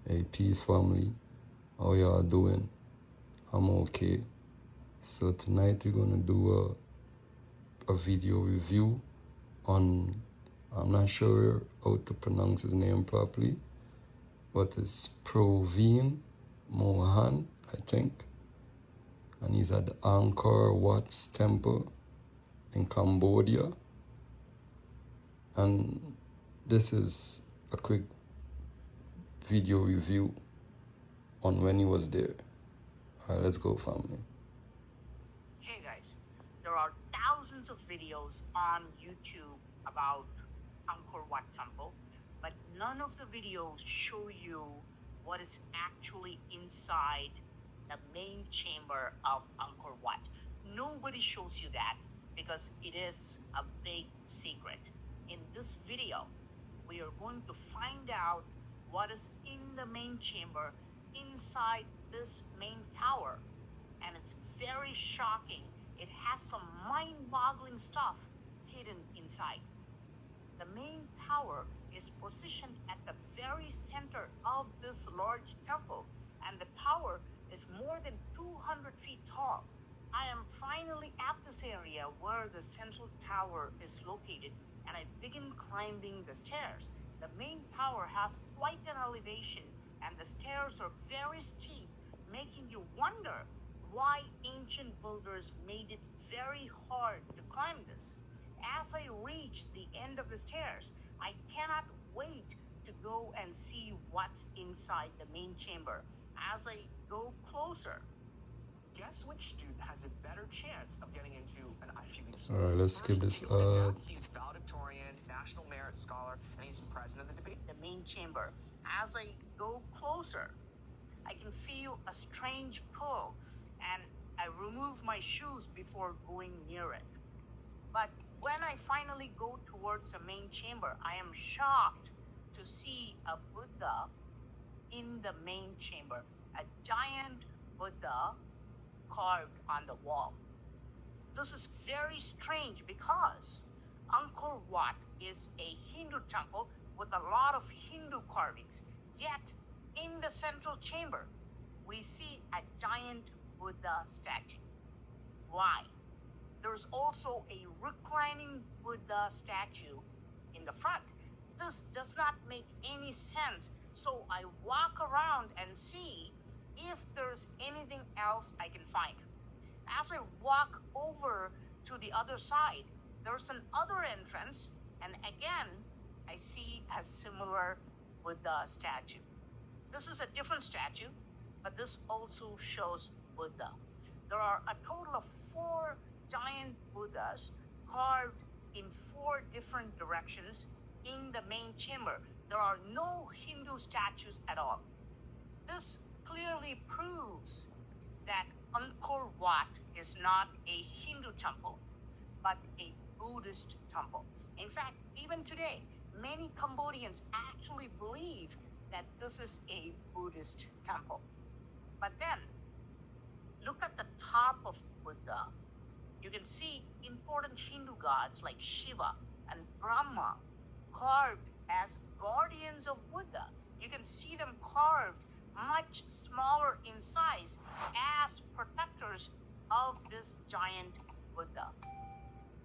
Hey, peace family. How y'all doing? I'm okay. So tonight we're gonna do a video review on, I'm not sure how to pronounce his name properly, but it's Proveen Mohan, I think. And he's at the Angkor Wat's temple in Cambodia. And this is a quick video review on when he was there. All right, let's go family. Hey guys, there are thousands of videos on YouTube about Angkor Wat Temple, but none of the videos show you what is actually inside the main chamber of Angkor Wat. Nobody shows you that because it is a big secret. In this video, we are going to find out what is in the main chamber inside this main tower, and it's very shocking. It has some mind-boggling stuff hidden inside. The main tower is positioned at the very center of this large temple, and the tower is more than 200 feet tall. I am finally at this area where the central tower is located, and I begin climbing the stairs. The main tower has quite an elevation, and the stairs are very steep, making you wonder why ancient builders made it very hard to climb this. As I reach the end of the stairs, I cannot wait to go and see what's inside the main chamber. As I go closer, guess which student has a better chance of getting into an Ivy League school? All right, let's skip this. He's valedictorian, National Merit Scholar, and he's president of the debate. The main chamber. As I go closer, I can feel a strange pull, and I remove my shoes before going near it. But when I finally go towards the main chamber, I am shocked to see a Buddha in the main chamber, a giant Buddha carved on the wall. This is very strange because Angkor Wat is a Hindu temple with a lot of Hindu carvings. Yet, in the central chamber, we see a giant Buddha statue. Why? There's also a reclining Buddha statue in the front. This does not make any sense. So I walk around and see if there's anything else I can find. As I walk over to the other side, there's another entrance, and again, I see a similar Buddha statue. This is a different statue, but this also shows Buddha. There are a total of 4 giant Buddhas carved in 4 different directions in the main chamber. There are no Hindu statues at all. This clearly proves that Angkor Wat is not a Hindu temple, but a Buddhist temple. In fact, even today, many Cambodians actually believe that this is a Buddhist temple. But then, look at the top of Buddha. You can see important Hindu gods like Shiva and Brahma carved as guardians of Buddha. You can see them carved much smaller in size as protectors of this giant Buddha.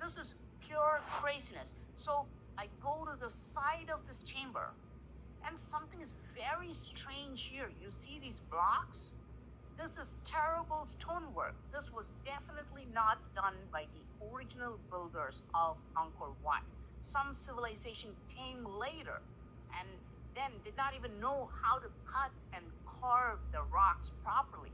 This is pure craziness. So I go to the side of this chamber, and something is very strange here. You see these blocks? This is terrible stonework. This was definitely not done by the original builders of Angkor Wat. Some civilization came later and then did not even know how to cut and carve the rocks properly.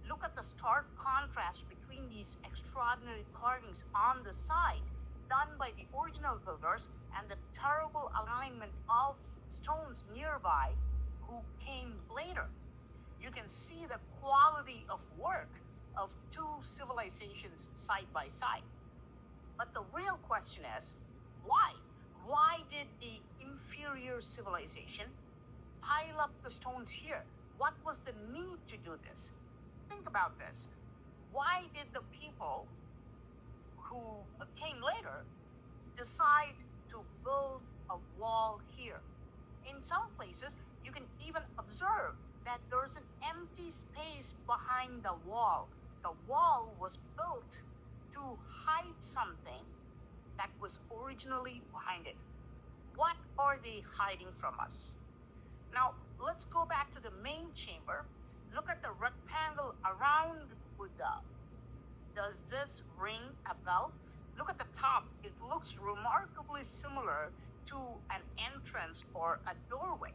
Look at the stark contrast between these extraordinary carvings on the side done by the original builders and the terrible alignment of stones nearby who came later. You can see the quality of work of 2 civilizations side by side. But the real question is, why? Why did the inferior civilization pile up the stones here? What was the need to do this? Think about this. Why did the people who came later decide to build a wall here? In some places, You can even observe that there's an empty space behind the wall. The wall was built to hide something that was originally behind it. What are they hiding from us? Now, let's go back to the main chamber. Look at the rectangle around Buddha. Does this ring a bell? Look at the top. It looks remarkably similar to an entrance or a doorway.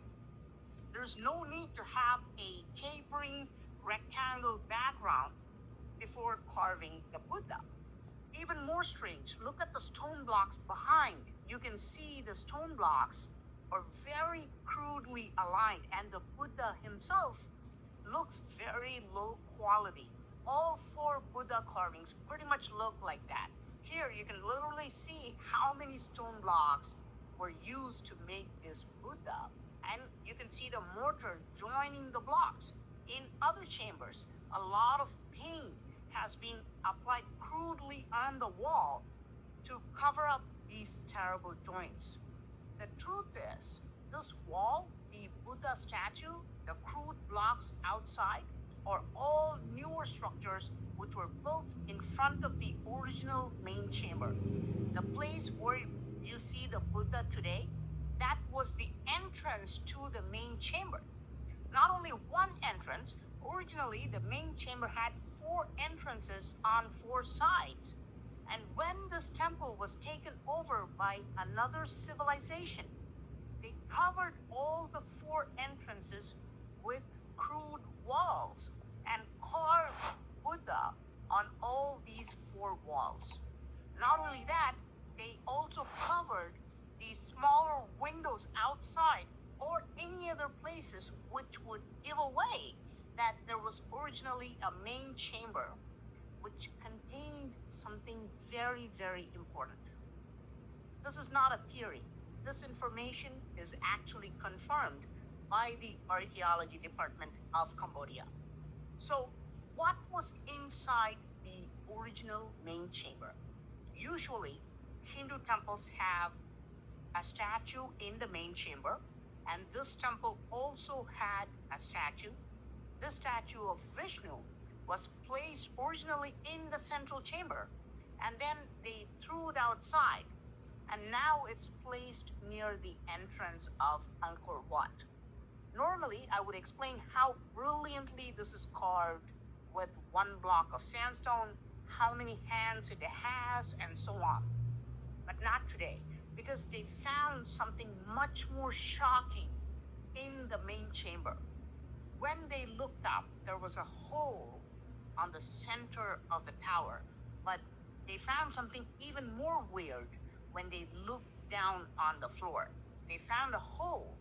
There's no need to have a tapering rectangle background before carving the Buddha. Even more strange, look at the stone blocks behind. You can see the stone blocks are very crudely aligned, and the Buddha himself looks very low quality. All four Buddha carvings pretty much look like that. Here you can literally see how many stone blocks were used to make this Buddha, and you can see the mortar joining the blocks. In other chambers, a lot of paint has been applied crudely on the wall to cover up these terrible joints. The truth is, this wall, the Buddha statue, the crude blocks outside, are all newer structures which were built in front of the original main chamber. The place where you see the Buddha today, that was the entrance to the main chamber. Not only one entrance, originally the main chamber had 4 entrances on 4 sides. And when this temple was taken over by another civilization, they covered all the 4 entrances with crude walls and carved Buddha on all these 4 walls. Not only that, they also covered these smaller windows outside or any other places which would give away that there was originally a main chamber which contained something very, very important. This is not a theory. This information is actually confirmed by the archaeology department of Cambodia. So, what was inside the original main chamber? Usually, Hindu temples have a statue in the main chamber, and this temple also had a statue. This statue of Vishnu was placed originally in the central chamber, and then they threw it outside, and now it's placed near the entrance of Angkor Wat. Normally, I would explain how brilliantly this is carved with 1 block of sandstone, how many hands it has, and so on. But not today, because they found something much more shocking in the main chamber. When they looked up, there was a hole on the center of the tower, but they found something even more weird when they looked down on the floor. They found a hole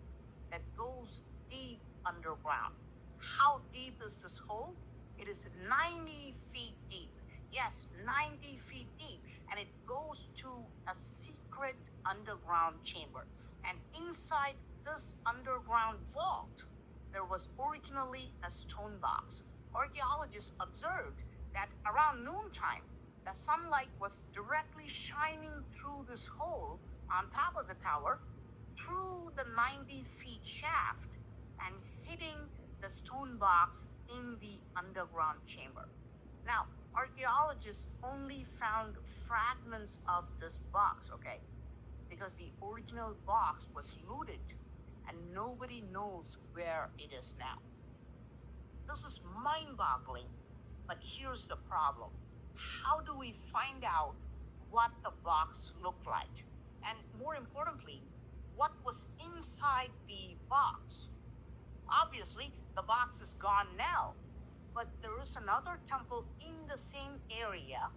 that goes deep underground. How deep is this hole? It is 90 feet deep. Yes, 90 feet deep. And it goes to a secret underground chamber. And inside this underground vault, there was originally a stone box. Archaeologists observed that around noontime, the sunlight was directly shining through this hole on top of the tower, through the 90 feet shaft, and hitting the stone box in the underground chamber. Now, archaeologists only found fragments of this box, okay? Because the original box was looted and nobody knows where it is now. This is mind-boggling, but here's the problem. How do we find out what the box looked like? And more importantly, what was inside the box? Obviously, the box is gone now, but there is another temple in the same area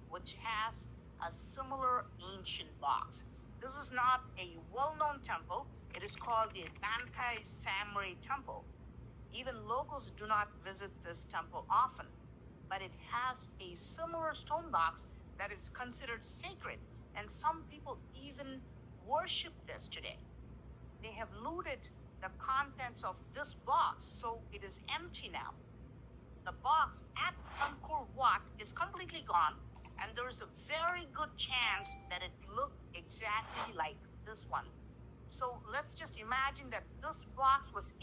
which has a similar ancient box. This is not a well-known temple. It is called the Bantai Samurai Temple. Even locals do not visit this temple often, but it has a similar stone box that is considered sacred, and some people even worship this today. They have looted the contents of this box, so it is empty now. The box at Angkor Wat is completely gone, and there is a very good chance that it looked exactly like this one. So let's just imagine that this box was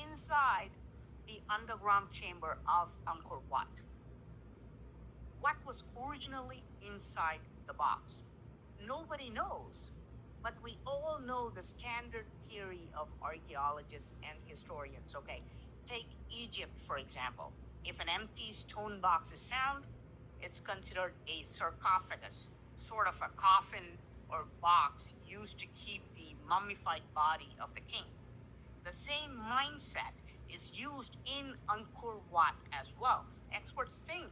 underground chamber of Angkor Wat. What was originally inside the box? Nobody knows, but we all know the standard theory of archaeologists and historians. Okay, take Egypt, for example. If an empty stone box is found, it's considered a sarcophagus, sort of a coffin or box used to keep the mummified body of the king. The same mindset is used in Angkor Wat as well. Experts think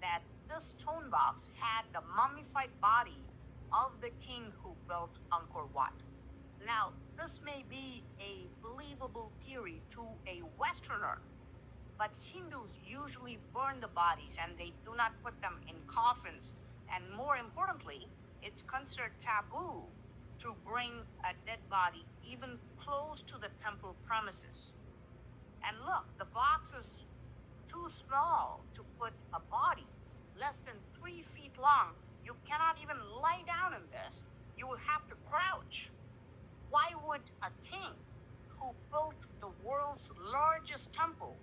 that this stone box had the mummified body of the king who built Angkor Wat. Now, this may be a believable theory to a Westerner, but Hindus usually burn the bodies and they do not put them in coffins. And more importantly, it's considered taboo to bring a dead body even close to the temple premises. And look, the box is too small to put a body, less than 3 feet long. You cannot even lie down in this. You will have to crouch. Why would a king who built the world's largest temple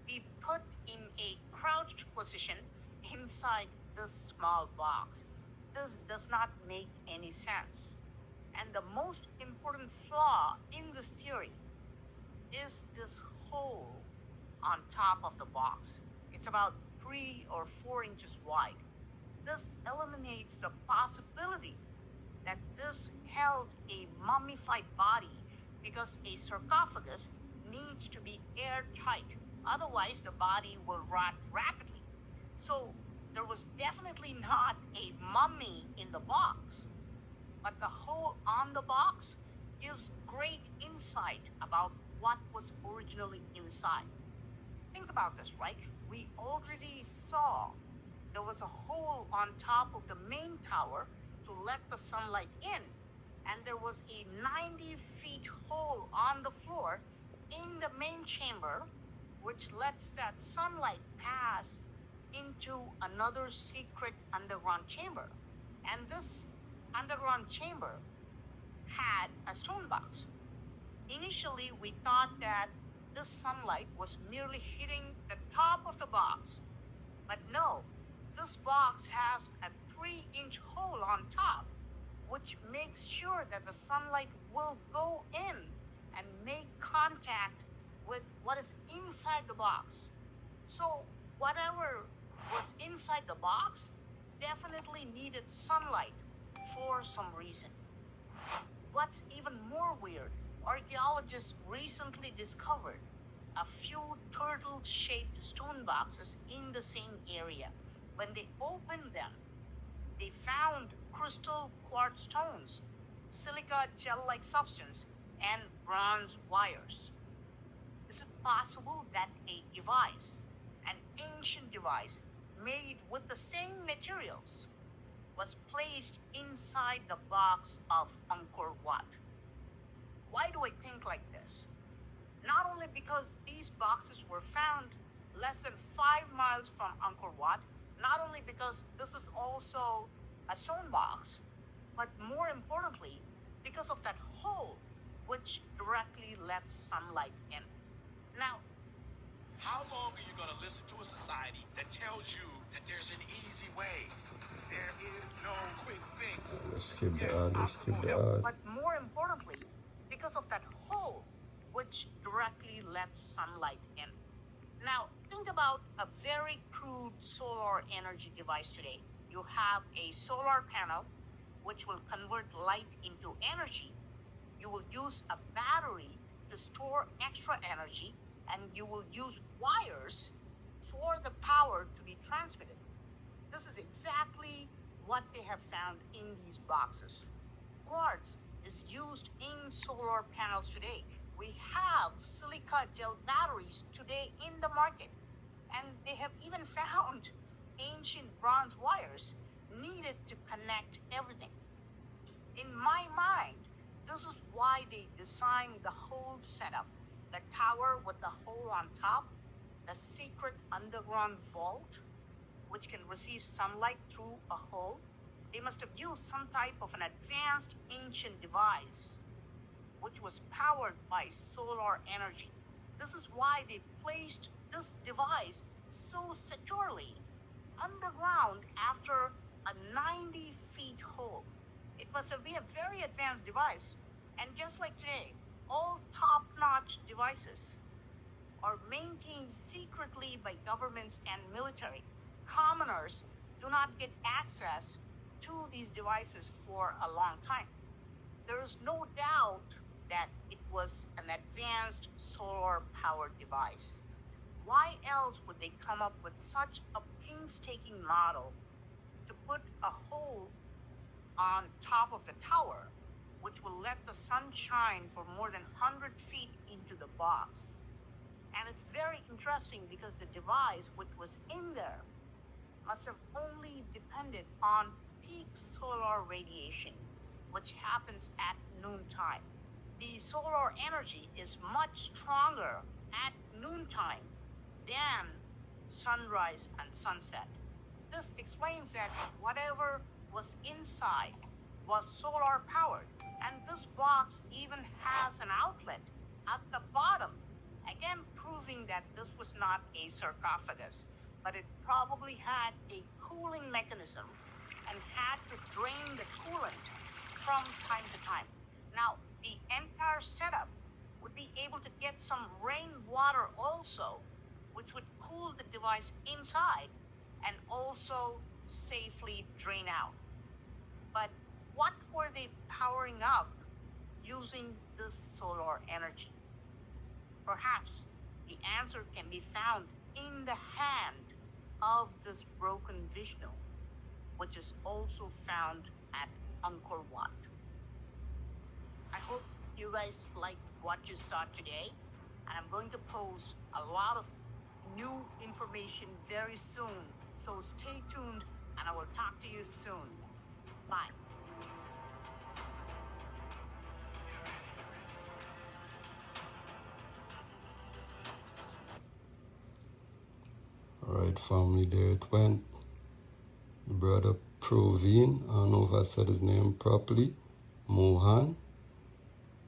be put in a crouched position inside this small box? This does not make any sense. And the most important flaw in this theory is this hole on top of the box. It's about 3 or 4 inches wide. This eliminates the possibility that this held a mummified body because a sarcophagus needs to be airtight. Otherwise, the body will rot rapidly. So there was definitely not a mummy in the box. But the hole on the box gives great insight about what was originally inside. Think about this, right? We already saw there was a hole on top of the main tower to let the sunlight in, and there was a 90-feet hole on the floor in the main chamber, which lets that sunlight pass into another secret underground chamber. And this underground chamber had a stone box. Initially, we thought that this sunlight was merely hitting the top of the box. But no, this box has a 3-inch hole on top, which makes sure that the sunlight will go in and make contact with what is inside the box. So whatever was inside the box definitely needed sunlight for some reason. What's even more weird, archaeologists recently discovered a few turtle-shaped stone boxes in the same area. When they opened them, they found crystal quartz stones, silica gel-like substance, and bronze wires. Is it possible that a device, an ancient device made with the same materials, was placed inside the box of Angkor Wat? Why do I think like this? Not only because these boxes were found less than 5 miles from Angkor Wat, not only because this is also a stone box, but more importantly, because of that hole which directly lets sunlight in. Now, how long are you going to listen to a society that tells you that there's an easy way? There is no quick fix. Let's skip the ad. Let's skip the ad. But more importantly, because of that hole which directly lets sunlight in. Now, think about a very crude solar energy device today. You have a solar panel which will convert light into energy. You will use a battery to store extra energy, and you will use wires for the power to be transmitted. This is exactly what they have found in these boxes. Quartz is used in solar panels today. We have silica gel batteries today in the market, and they have even found ancient bronze wires needed to connect everything. In my mind, this is why they designed the whole setup. The tower with the hole on top, the secret underground vault, which can receive sunlight through a hole. They must have used some type of an advanced ancient device which was powered by solar energy. This is why they placed this device so securely underground after a 90 feet hole. It must have been a very advanced device. And just like today, all top notch devices are maintained secretly by governments and military. Commoners do not get access to these devices for a long time. There is no doubt that it was an advanced solar powered device. Why else would they come up with such a painstaking model to put a hole on top of the tower, which will let the sun shine for more than 100 feet into the box? And it's very interesting because the device which was in there must have only depended on peak solar radiation, which happens at noontime. The solar energy is much stronger at noontime than sunrise and sunset. This explains that whatever was inside was solar powered, and this box even has an outlet at the bottom, again proving that this was not a sarcophagus, but it probably had a cooling mechanism and had to drain the coolant from time to time. Now, the entire setup would be able to get some rainwater also, which would cool the device inside and also safely drain out. But what were they powering up using this solar energy? Perhaps the answer can be found in the hand of this broken Vishnu, which is also found at Angkor Wat. I hope you guys liked what you saw today, and I'm going to post a lot of new information very soon. So stay tuned, and I will talk to you soon. Bye. Alright, family, there it went. The brother Proveen, I don't know if I said his name properly, Mohan,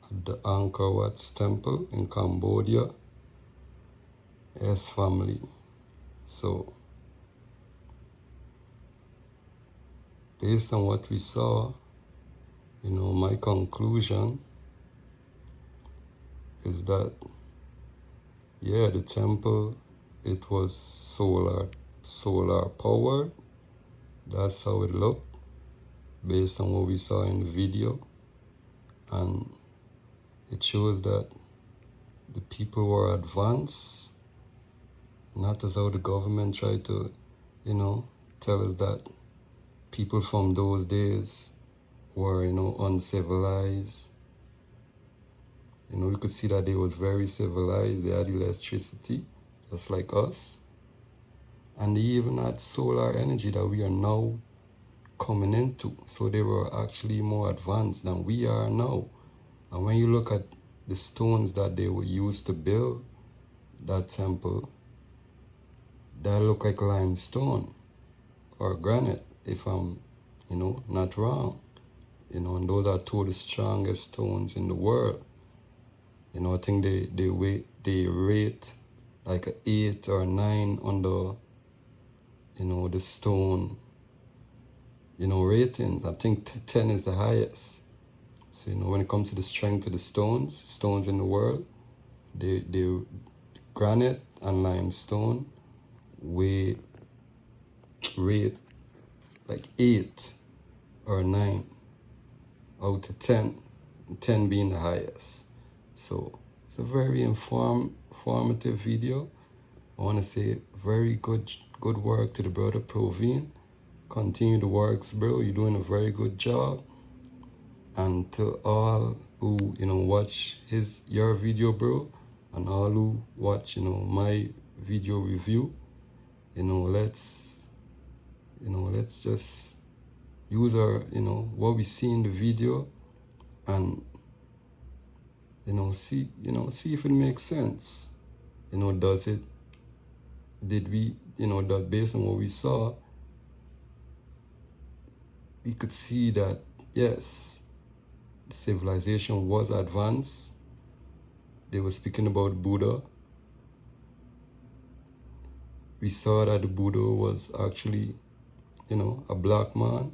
at the Angkor Wat temple in Cambodia. Yes, family. So, based on what we saw, my conclusion is that, yeah, the temple, it was solar powered. That's how it looked, based on what we saw in the video. And it shows that the people were advanced, not as how the government tried to, tell us that people from those days were, uncivilized. We could see that they was very civilized. They had electricity, just like us. And they even had solar energy that we are now coming into. So they were actually more advanced than we are now. And when you look at the stones that they were used to build that temple, that look like limestone or granite, if I'm, not wrong. And those are two of the strongest stones in the world. I think they rate like an 8 or 9 on the stone, ratings. I think 10 is the highest. So, when it comes to the strength of the stones in the world, they granite and limestone rate like 8 or 9 out of 10, 10 being the highest. So it's a very informative video. I want to say very good work to the brother Proveen. Continue the works, bro. You're doing a very good job. And to all who watch your video, bro, and all who watch my video review, let's just use our what we see in the video and see if it makes sense. Did we that based on what we saw, we could see that yes, the civilization was advanced. They were speaking about Buddha, we saw that the Buddha was actually, you know, a black man.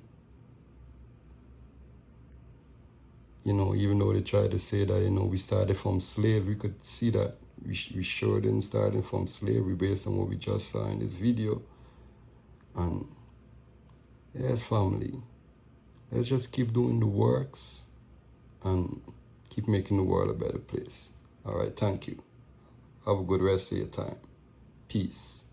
You know, even though they tried to say that, you know, we started from slavery, we could see that we sure didn't start from slavery based on what we just saw in this video. And yes, family, let's just keep doing the works and keep making the world a better place. All right, thank you. Have a good rest of your time. Peace.